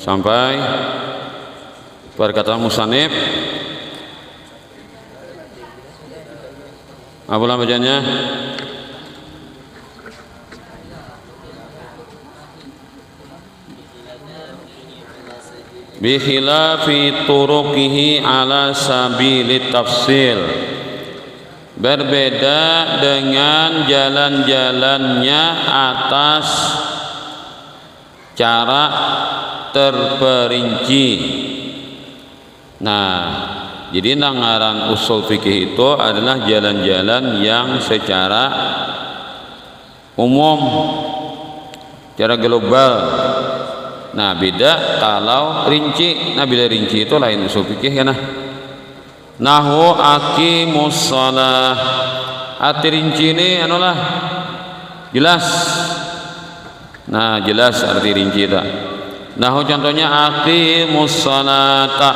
sampai perkataan musannif. Apalah bacanya? Bi khilafi turuqihi ala sabilit tafsil, berbeda dengan jalan-jalannya atas cara terperinci. Nah, jadi ngaran usul fikih itu adalah jalan-jalan yang secara umum, secara global. Nah, beda kalau rinci. Nah, bila rinci itu lain usul fikih ya nah. Nahu aqimus shalah. Arti rinci ini anulah jelas. Nah, jelas arti rinci itu. Nahu contohnya aqimus shalata.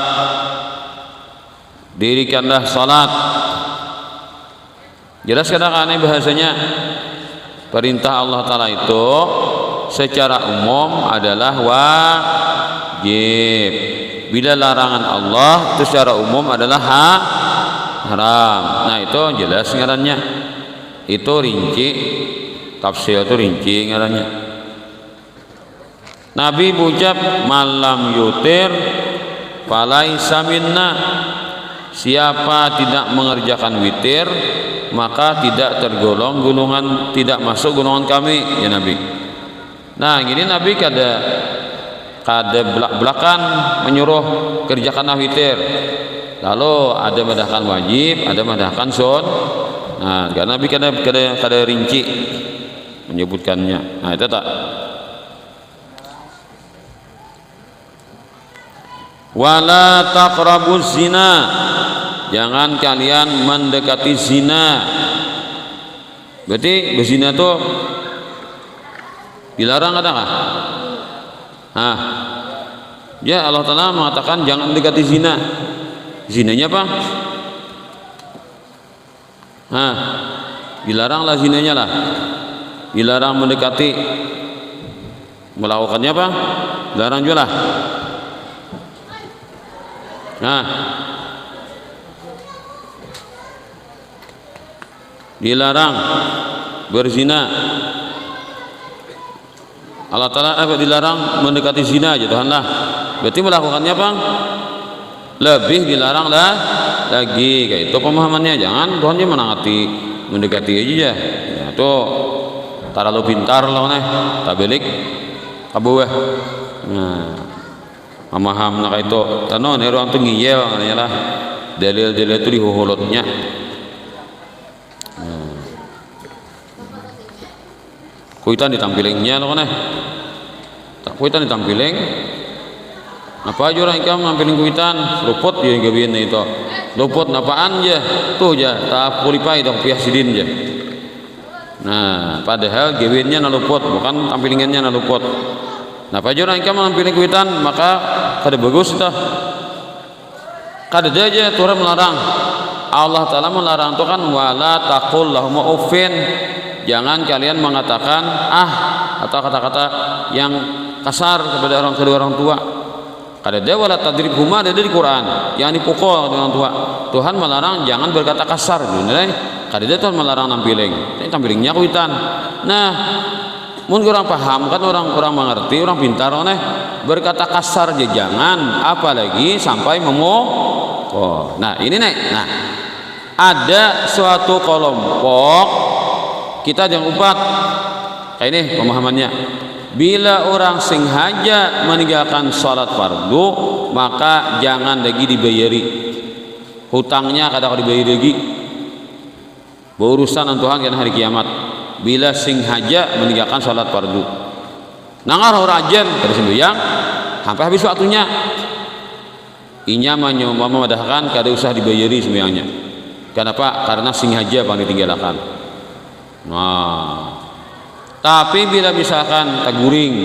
Dirikanlah salat. Jelas kadang-kadang bahasanya perintah Allah Ta'ala itu secara umum adalah wajib. Bila larangan Allah itu secara umum adalah haram. Nah, itu jelas ngarannya. Itu rinci. Tafsir itu rinci ngarannya. Nabi berucap malam yutir falaisa minna. Siapa tidak mengerjakan witir maka tidak tergolong golongan, tidak masuk golongan kami ya Nabi. Nah, gini Nabi kada belak-belakan menyuruh kerjakanlah witir. Lalu ada madahkan wajib, ada madahkan sun. Nah, karena Nabi kada rinci menyebutkannya. Nah, itu tak. Wala taqrabuz zina. Jangan kalian mendekati zina. Berarti berzina itu dilarang adakah? Ya Allah Ta'ala mengatakan jangan mendekati zina. Zinanya apa? Dilaranglah zinanya lah. Dilarang mendekati. Melakukannya apa? Dilarang juga lah. Dilarang berzina. Allah Ta'ala dilarang mendekati zina aja Tuhan lah. Berarti melakukannya apa? Lebih dilarang lah lagi. Kayak itu pemahamannya. Jangan Tuhan dia menangati mendekati aja ya. Itu terlalu pintar loh nih. Tabelik kabuah. Nah, memaham nak itu. Tano nih orang tuh ngiyel katanya lah. Dalil-dalil itu dihuhulutnya. Kuitan ditampilingnya loh nih. Tak kuitan ditampiling. Apa aja orang ikam nampiling kuitan, luput dia gabian itu. Luput napaan aja. Tuh aja, tak pulipai dah piah sidin aja. Nah, padahal gabiannya na luput, bukan tampilingannya na luput. Nah, apa aja orang ikam nampiling kuitan, maka kada bagus dah. Kada aja Tuhan melarang. Allah Ta'ala melarang itu kan wala taqul lahum uffin. Jangan kalian mengatakan atau kata-kata yang kasar kepada kedua orang tua. Kada ada wala tadribhuma, ada di Quran yang dipukul dengan tua. Tuhan melarang jangan berkata kasar. Kada ada Tuhan melarang nampiling. Ini tampilingnya kuitan. Nah, mungkin orang paham kan, orang mengerti, orang pintar berkata kasar aja jangan, apalagi sampai memukul. Nah, ini nih. Nah, ada suatu kelompok kita jangan lupa kayak ini pemahamannya. Bila orang sengaja meninggalkan sholat fardu maka jangan lagi dibayari hutangnya, kadang dibayari lagi berurusan dengan Tuhan kan hari kiamat. Bila sengaja meninggalkan sholat fardu nangar rajen dari sembahyang sampai habis waktunya inya memadahkan kada usah dibayari sembahyangnya. Kenapa? Karena sengaja bang ditinggalkan. Nah, tapi bila misalkan taguring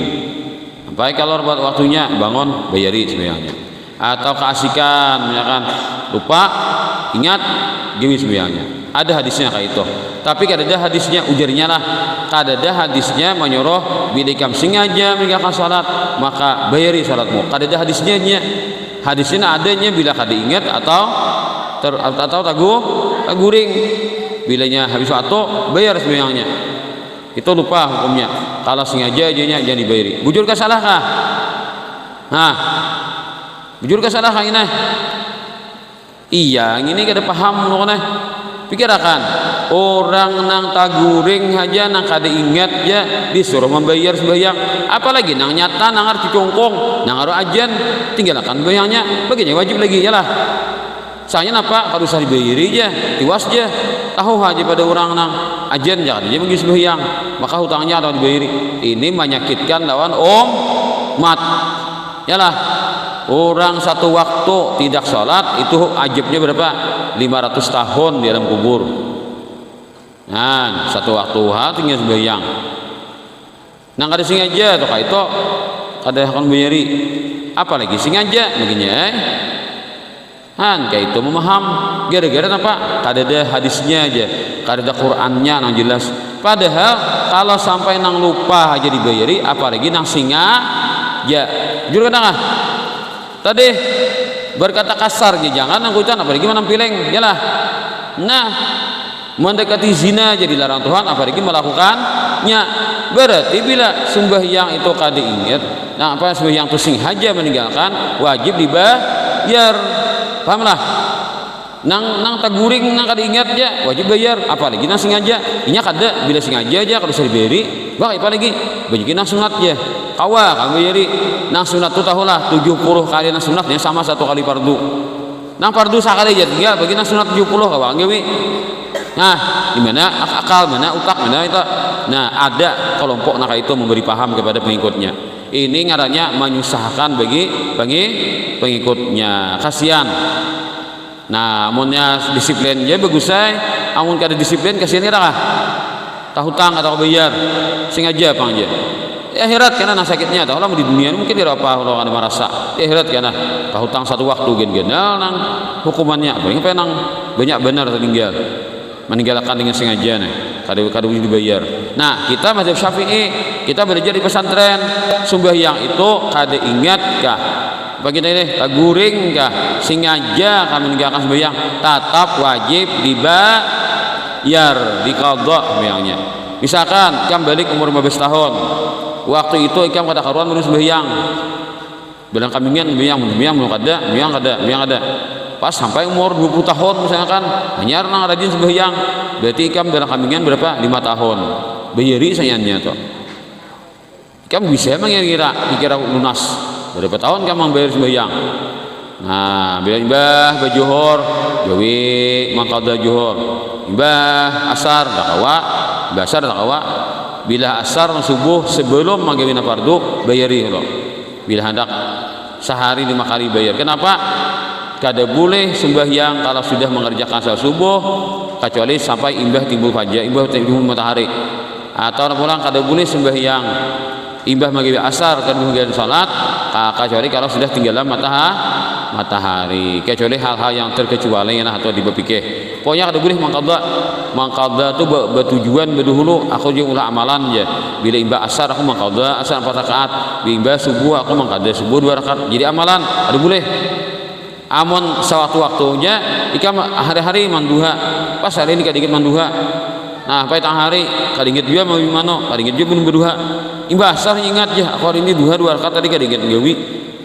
sampai kalau buat waktunya bangun bayari sembahyangnya, atau keasikan misalkan lupa ingat geus sembahyangnya. Ada hadisnya kayak itu. Tapi kadada hadisnya ujarnya lah, kadada hadisnya menyuruh bila ikam sengaja meninggalkan salat maka bayari salatmu. Kadada hadisnya nya. Hadisnya adanya bila kada ingat atau taguring. Bilanya habis waktu bayar sembahyangnya. Itu lupa hukumnya. Kalau sengaja aja jangan dibayari. Bujur ke salah kah? Nah, bujur ke salah kah ini? Iya, ini kada paham loh nih. Pikirakan, orang nang taguring aja nang kada ingat ya disuruh membayar sembahyang. Apalagi nang nyata nang harus dicongkong, nang harus ajan tinggalkan sembahyangnya. Baginya wajib lagi ya lah. Soalnya apa? Kalau usah dibayari aja, tiwas aja. Tahu aja pada orang nang ajan jangan dia menggis sembahyang, maka hutangnya atau dibayari. Ini menyakitkan lawan umat. Yalah, orang satu waktu tidak sholat itu ajibnya berapa? 500 tahun di dalam kubur. Nah, satu waktu tinggal sembahyang. Nang kada sengaja atau kayak itu kada akan bayari. Apalagi sengaja begini kayak itu memaham gara-gara apa? Kada ada hadisnya aja, kada ada Qur'annya nang jelas. Padahal kalau sampai nang lupa aja dibayari, apalagi nang sengaja. Jujur kadang tadi berkata kasar aja jangan nang kuitan, apalagi menampileng yalah. Nah, mendekati zina jadi larang Tuhan, apalagi melakukannya. Berarti bila sembahyang itu kada ingat, nah apa sembahyang itu sengaja meninggalkan, wajib dibayar. Pahamlah? Nang taguring nang kada ingat ya wajib bayar, apalagi nang sengaja. Inya kada bila sengaja aja kalau dibayari, bah apalagi banyak nang sunat ya. Kawa kan bayari. Nang sunat tu tahulah 70 kali nang sunatnya sama 1 kali fardu. Nang fardu sakali aja tinggal bagi nang sunat 70 kawa gawe. Nah, di mana akal, mana utak, mana itu. Nah, ada kelompok nak itu memberi paham kepada pengikutnya. Ini ngarannya menyusahkan bagi pengikutnya, kasihan. Nah, amunnya disiplin ya bagus saya. Amun kada disiplin kasihan kira kah? Tahu hutang atau bayar sengaja apa aja. Di akhirat karena sakitnya tahu lah di dunia mungkin tidak apa kalau ada merasa. Di akhirat karena tahu hutang satu waktu gen-genal nang hukumannya apa yang nang banyak benar tertinggal. Meninggalkan dengan sengaja nih kada dibayar. Nah, kita mazhab Syafi'i, kita belajar di pesantren, sembahyang itu kada ingat kah? Bagi ini taguring kah? Sengaja kami meninggalkan sembahyang, tetap wajib dibayar, diqadha sembahyangnya. Misalkan ikam balik umur 15 tahun. Waktu itu ikam kada karuan urus sembahyang. Bilang kambingan sembahyang kada. Pas sampai umur 20 tahun misalkan hanya nang rajin sembahyang, berarti ikam dalam kambingan berapa? 5 tahun bayari sayangnya tuh ikam bisa mengira lunas berapa tahun ikam membayar sembahyang. Nah, bila imbah bajuhur gawe mangkada juhur, imbah asar dakawa, bila asar subuh sebelum magawe fardu bayari loh. Bila hendak sehari 5 kali bayar. Kenapa? Kada boleh sembahyang kalau sudah mengerjakan salat subuh kecuali sampai imbah timbul matahari. Atau pulang kada boleh sembahyang imbah maghrib asar kada boleh salat kecuali kalau sudah tinggalan matahari. Kecuali hal-hal yang terkecuali atau dipikir. Pokoknya kada boleh mangqadha tu bertujuan berduhulu aku jeung ulah amalan ya. Bila imbah asar aku mangqadha asar 4 rakaat, bila imbah subuh aku mangqadha subuh 2 rakaat. Jadi amalan kada boleh. Amun sewaktu waktunya ikam hari-hari manduha pas hari ini kadikit manduha. Nah pai tang hari kadikit juga mau gimana kadikit juga belum berduha imbah asar ingat ya aku hari ini duha 2 rakaat tadi kadikit gawi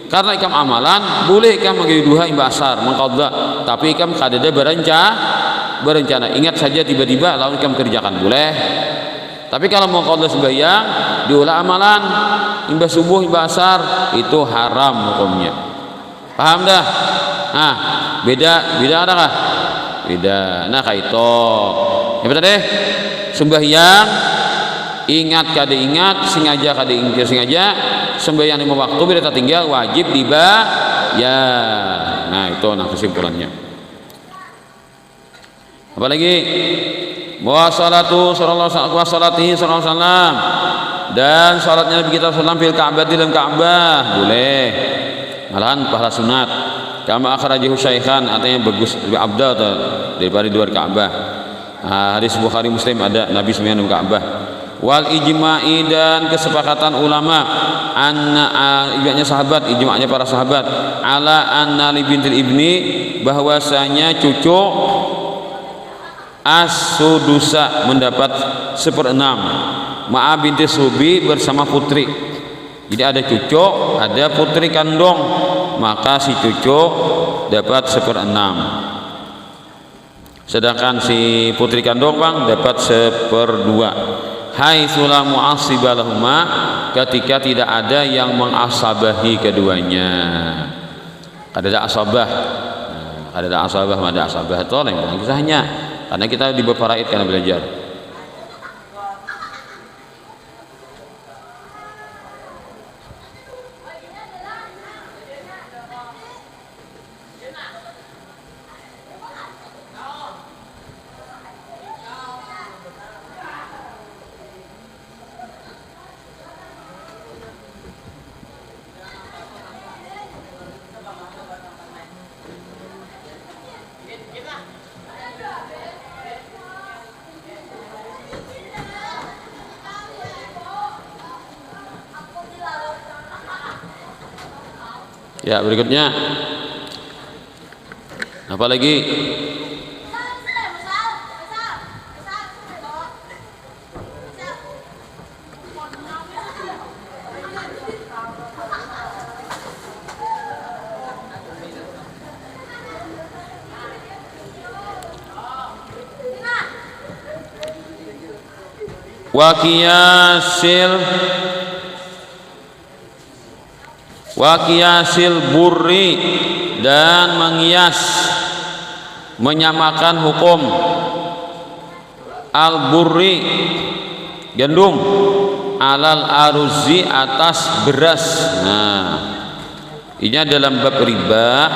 karena ikam amalan boleh ikam menggawi duha imbah asar mengqadha tapi ikam kadada berencana ingat saja tiba-tiba lalu ikam kerjakan boleh. Tapi kalau mau qadha sembahyang diulah amalan imbah subuh imbah asar itu haram hukumnya. Paham dah? Nah, beda adakah? Beda. Nah, kayak itu. Ya betul deh. Sembahyang ingat kada ingat, sengaja kada ingat sengaja, sembahyang 5 waktu bila tertinggal wajib dibayar. Nah, itu kesimpulannya. Apalagi salatihi sallallahu alaihi wasallam dan salatnya Nabi kita sallallahu fil Ka'bah di dalam Ka'bah boleh. Malahan pahala sunat kama akhrajahu Syaikhan, artinya bagus, lebih abdal daripada di luar Ka'bah. Hadis Bukhari Muslim ada Nabi sembahyang di Ka'bah. Wal ijma'i, dan kesepakatan ulama, ijma'nya sahabat, ijma'nya para sahabat, ala anna li bintil ibni, bahwasanya cucu as-sudusa mendapat 1/6 ma'a binti subi, bersama putri. Jadi ada cucu, ada putri kandung, maka si cucu dapat 1/6. Sedangkan si putri kandung bang dapat 1/2. Haitsu la mu'assiba lahuma, ketika tidak ada yang mengasabahi keduanya. Ada asabah, ada asabah, ada asabah tolong kisahnya, karena kita di beberapa ayat karena belajar. Ya, berikutnya apa lagi? Waqiyasil burri, dan menyamakan hukum al burri gandum, alal aruzi atas beras. Nah, ini dalam bab riba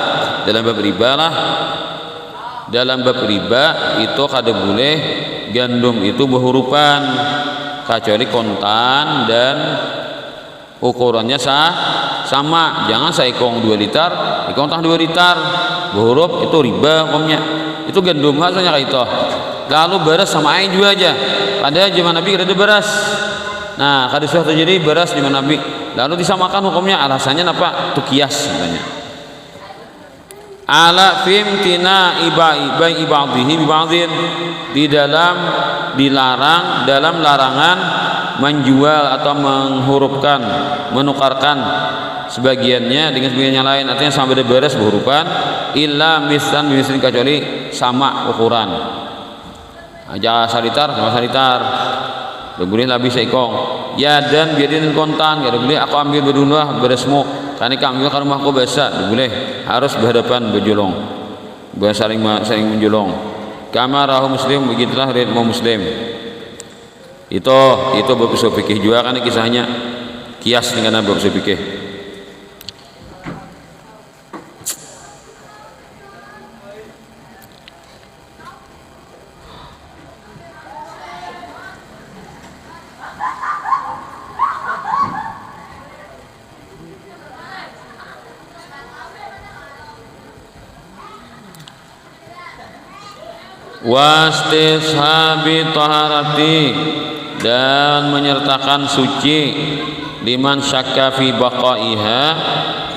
itu kada boleh gandum itu berhurupan, kecuali kontan dan ukurannya sama. Jangan saikong 2 liter, ikong tah 2 liter berhuruf, itu riba hukumnya. Itu gandum hasilnya kayak itu. Lalu beras sama air juga aja, pada zaman Nabi ada beras. Nah, kada sudah terjadi beras zaman Nabi, lalu disamakan hukumnya. Alasannya apa? Itu kias katanya. Ala fimtina ibai ibadihi bibadin, dilarang dalam larangan menjual atau menghurufkan, menukarkan sebagiannya dengan sebagian yang lain. Artinya sama beda beres berhurupan, illa mislan bimislin, kecuali sama ukuran. Aja salitar sama salitar, boleh lebih seikong. Ya, dan biarin kontan, gak boleh aku ambil berdua beresmu, karena kamu ambil ke rumahku biasa, boleh, harus berhadapan berjulung, saling menjulung. Kama rahu Muslim, begitulah riwayat Muslim. Itu bab usul fikih juga, karena kisahnya kias dengan bab usul fikih. Wastishabi taharati, dan menyertakan suci, liman syakka fi baqaiha,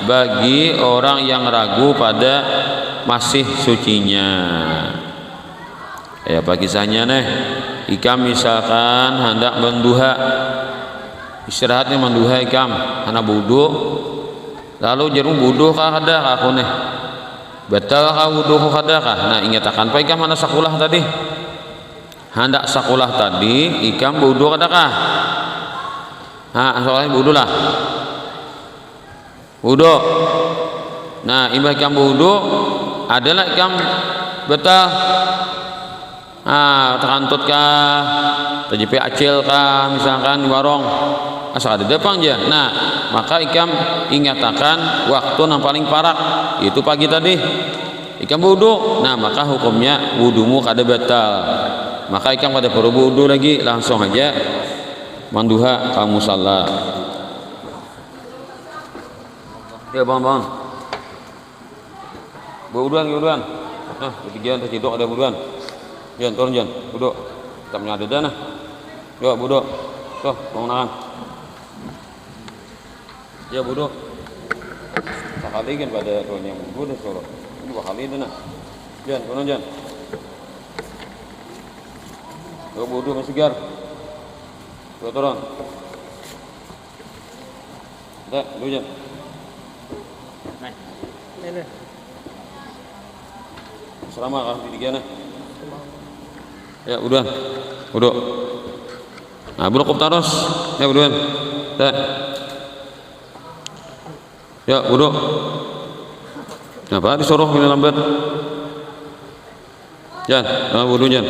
bagi orang yang ragu pada masih sucinya. Ya, bagi kisahnya nih, ikam misalkan hendak menduha, istirahatnya menduha ikam, hendak wudu, lalu jarum wudu kah ada aku nih, batal kah wudu kada kah? Nah, ingatakan pa ikam mana sakulah tadi, hendak sakulah tadi ikam wudu kada kah? Soalnya wudu lah, wudu. Nah, imbah ikam wudu adalah ikam batal. Terantut kah, terjepi acil kah, misalkan di warung, asal ada depang aja. Nah, maka ikam ingatakan waktu yang paling parak itu pagi tadi ikam wudu. Nah, maka hukumnya wudumu kada batal, maka ikam kada perlu wudu lagi, langsung aja manduha kamu salah. Ya bang, Buruan. Nah, ketigaan terciduk ada buruan. Jan, turun Jan. Duduk. Kitabnya ada dah nah. Yuk, duduk. Tuh, bangunan. Ya, duduk. Sekali kan pada tuan yang duduk suruh. Ini dua kali dah nah. Jan, turun Jan. Yuk, duduk masih segar. Yuk, turun. Dah, duduk Jan. Ini. Selama kan tiga nah. Ya, udah. Duduk. Nah, buruk terus. Ya, udah. Dah. Ya, duduk. Apa disuruh ini lambat? Jan, wudu Jan.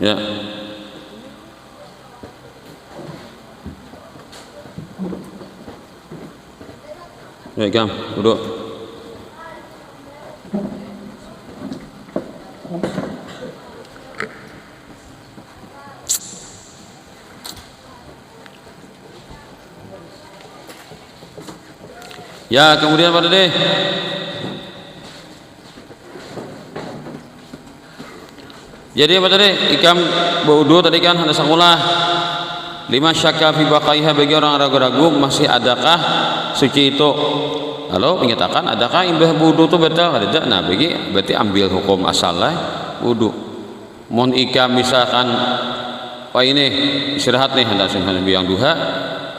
Ya. Ya, Kam, duduk. Ya, kemudian pada deh. Jadi apa tadi? Ikam berwudu tadi kan hendak sekolah. 5 syakka fi baqaiha, bagi orang ragu-ragu masih adakah suci itu. Lalu menyatakan adakah imbah wudu itu batal? Ada. Nah, berarti ambil hukum asalnya wudu. Mohon ikam misalkan ini istirahat nih hendak yang duha.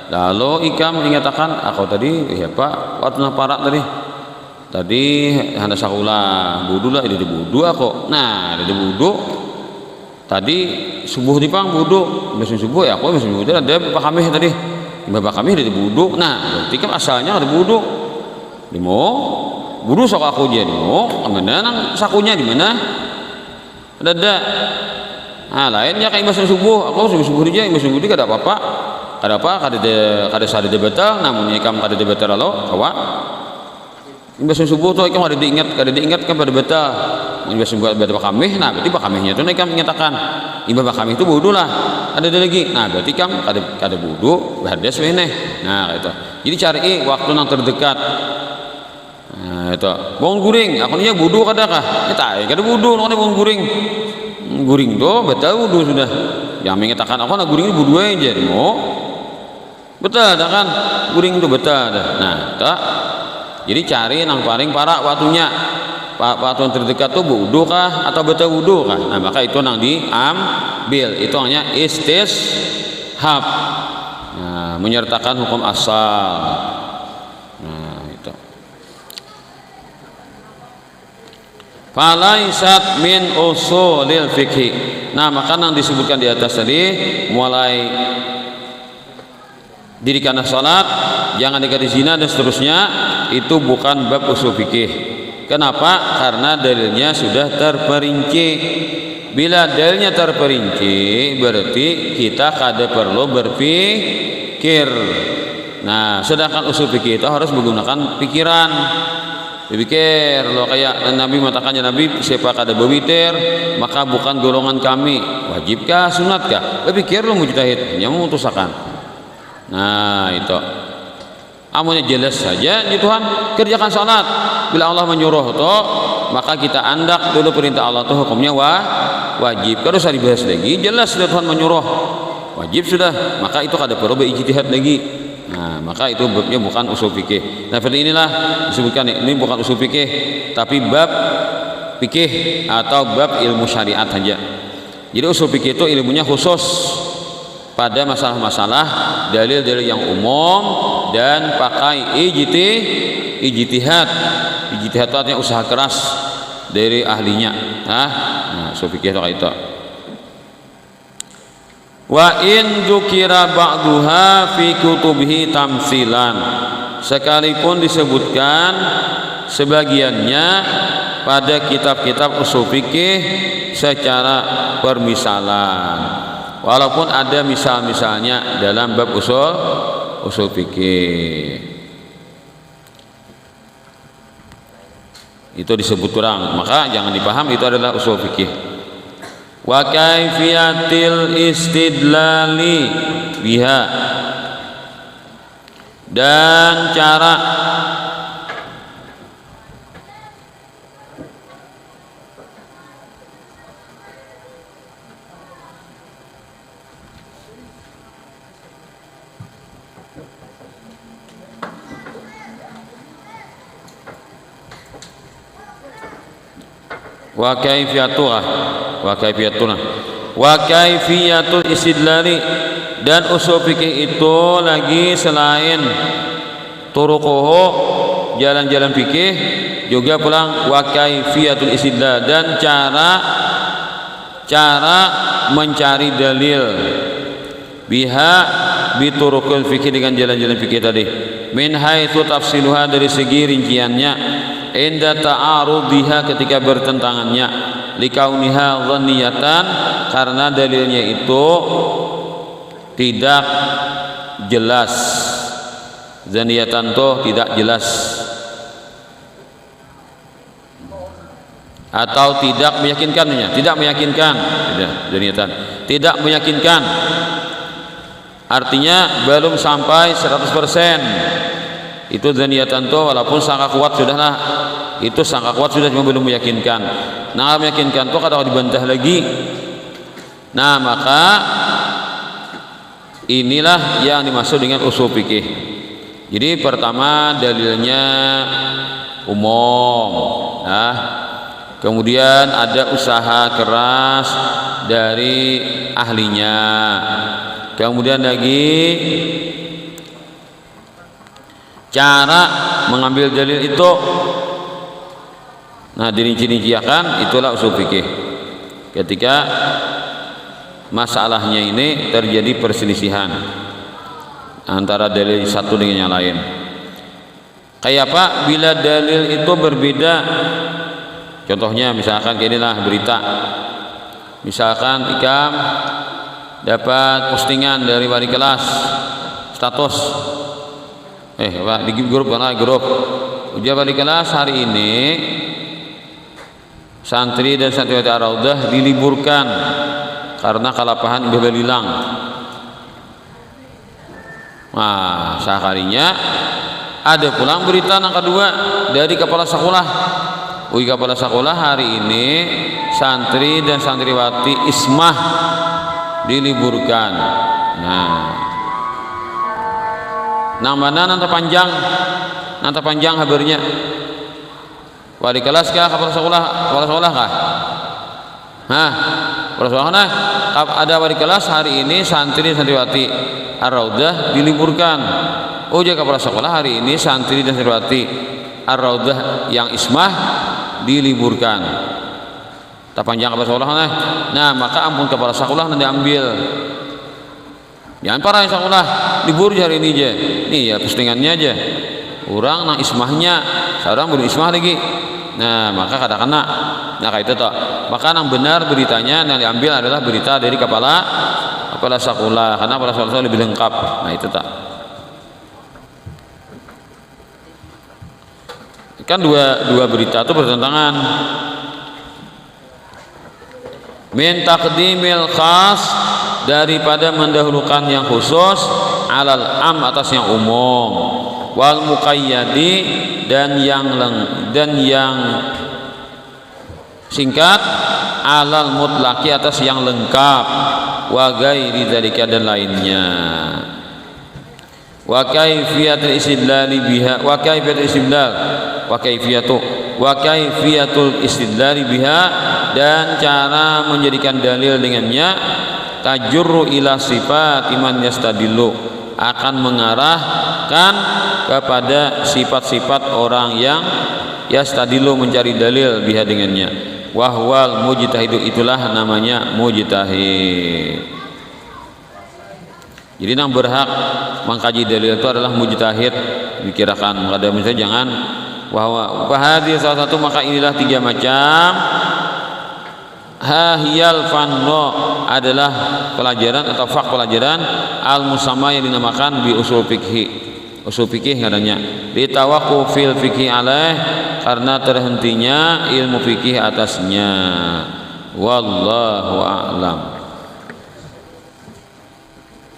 Lalu ikam menyatakan aku tadi ya Pak waktu parak tadi hendak sekolah wudu lah di wudu aku. Nah, di wudu tadi subuh di pang wudu, mesin subuh ya aku mesin wudu ada Pak Kamih tadi. Bapak kami di wudu. Nah, berarti kan asalnya ada wudu. Dimo wudu sok aku dia dimo, mana nang sakunya di mana? Ada. Nah, lainnya kayak mesin subuh, aku subuh dia mesin subuh kada apa-apa. Kada apa? Kada sari debatal, namun ikam kada debatal lo, kawa. Mesin subuh tuh ikam kada diingat kan pada batal. Mesin buat batal kami, nah berarti Pak Kamihnya tuh ikam menyatakan ibadah kami itu wudu lah. Ada lagi. Nah, berarti kam kada wudu, berhadas wene. Nah, itu. Jadi cari waktu yang terdekat. Nah, itu. Bangun guring, aku nya wudu kadakah? Ya tak, kada wudu, nang bangun guring. Guring tuh betul wudu sudah. Yang mengatakan aku nak guring ini wudu aja, mau. Betul dah kan? Guring itu betul dah. Nah, tak. Jadi cari nang paling parah waktunya. Waktu yang terdekat tuh wudu kah atau betul wudu kah? Nah, maka itu nang diambil. Itu hanya istishab. Nah, menyertakan hukum asal. Nah, itu. Falaisat min usulil fikhi. Nah, maka yang disebutkan di atas tadi mulai dirikan salat, jangan dikasih zina dan seterusnya, itu bukan bab usul fikih. Kenapa? Karena dalilnya sudah terperinci. Bila dalilnya terperinci, berarti kita kada perlu berpikir. Nah, sedangkan usul fikih itu harus menggunakan pikiran. Dipikir loh, kayak Nabi mengatakannya, Nabi siapa kada berwitir maka bukan golongan kami. Wajibkah sunatkah? Berpikir lo mujtahid, hanya memutuskan. Nah, itu amunnya jelas saja ya Tuhan, kerjakan salat. Bila Allah menyuruh toh, maka kita andak dulu perintah Allah tuh hukumnya wajib. Kalau usah dibahas lagi, jelas sudah Tuhan menyuruh wajib sudah, maka itu kada perlu berijtihad lagi. Nah, maka itu babnya bukan usul fikih. Nah, seperti inilah disebutkan ini bukan usul fikih, tapi bab fikih atau bab ilmu syariat saja. Jadi usul fikih itu ilmunya khusus pada masalah-masalah dalil-dalil yang umum dan pakai ijtihad. Ijtihad itu artinya usaha keras dari ahlinya. Nah, usul fikih itu. Wa in dzukira ba'duha fi kutubihi tamsilan. Sekalipun disebutkan sebagiannya pada kitab-kitab usul fikih secara permisalan. Walaupun ada misal-misalnya dalam bab usul fikih. Itu disebut kurang, maka jangan dipaham itu adalah usul fikih. Wa kaifiyatil istidlali biha, dan cara wa kaifiyatul istidlali, dan usul fikih itu lagi selain turuquhu jalan-jalan fikih juga pulang wa kaifiyatul istidlal, dan cara mencari dalil biha bituruqil fikih, dengan jalan-jalan fikih tadi, min haitsu tafsiluha, dari segi rinciannya, inda ta'arudiha, ketika bertentangannya, likauniha dhanniyatan, karena dalilnya itu tidak jelas. Dhanniyatan tuh tidak jelas atau tidak meyakinkannya, tidak meyakinkan, dhanniyatan tidak meyakinkan, artinya belum sampai 100%. Itu dzaniyatan tuh walaupun sangka kuat sudahlah, itu sangka kuat sudah cuma belum meyakinkan. Nah, meyakinkan tuh kadang dibantah lagi. Nah, maka inilah yang dimaksud dengan usul fikih. Jadi pertama dalilnya umum, nah, kemudian ada usaha keras dari ahlinya, kemudian lagi cara mengambil dalil itu, nah dirinci-rinciakan, itulah usul fikih. Ketika masalahnya ini terjadi perselisihan antara dalil satu dengan yang lain, kayak apa? Bila dalil itu berbeda, contohnya misalkan inilah berita, misalkan Ikam dapat postingan dari wali kelas, status Pak, di grup ujian wali kelas hari ini santri dan santriwati Ar-Raudhah diliburkan karena kalapahan Mbah Balilang. Nah, seharinya ada pulang berita yang kedua dari kepala sekolah. Kepala sekolah hari ini santri dan santriwati Ismah diliburkan. Nah, mana nanti panjang kabarnya. Wali kelas kah, kepala sekolah kah? Kepala sekolah nah, ada wali kelas hari ini santri dan santriwati Ar-Raudhah diliburkan. Jadi kepala sekolah hari ini santri dan santriwati Ar-Raudhah yang Ismah diliburkan. Tak panjang kepala sekolah nah, maka ampun kepala sekolah nanti ambil. Jangan parah sekolah libur hari ini aja. Nih ya postingannya aja. Orang nang ismahnya, seorang belum ismah lagi. Nah, maka katakan nah kayak itu toh. Maka yang benar beritanya yang diambil adalah berita dari kepala sekolah, karena kepala sekolah lebih lengkap. Nah, itu tak. Kan dua berita itu bertentangan. Min taqdimil khas, daripada mendahulukan yang khusus alal am, atas yang umum, wal muqayyadi, dan yang singkat, alal mutlaqi, atas yang lengkap, wa ghairi dzalika, dan lainnya. Wa kaifiyatul istidlali biha, wa kaifiyatul istidlal, wa kaifiyatul istidlali biha, dan cara menjadikan dalil dengannya, tajurru ila sifat iman yastadillu, akan mengarahkan kepada sifat-sifat orang yang yastadillu, mencari dalil biha dengannya. Wahwal mujtahidu, itulah namanya mujtahid. Jadi yang berhak mengkaji dalil itu adalah mujtahid, dikirakan. Ada misalnya jangan wahadi salah satu, maka inilah tiga macam. Hahiyal fanno, adalah pelajaran atau fak pelajaran al musamma, yang dinamakan bi usul fikih katanya, ditawaqufil fikih alaih, karena terhentinya ilmu fikih atasnya. Wallahu a'lam.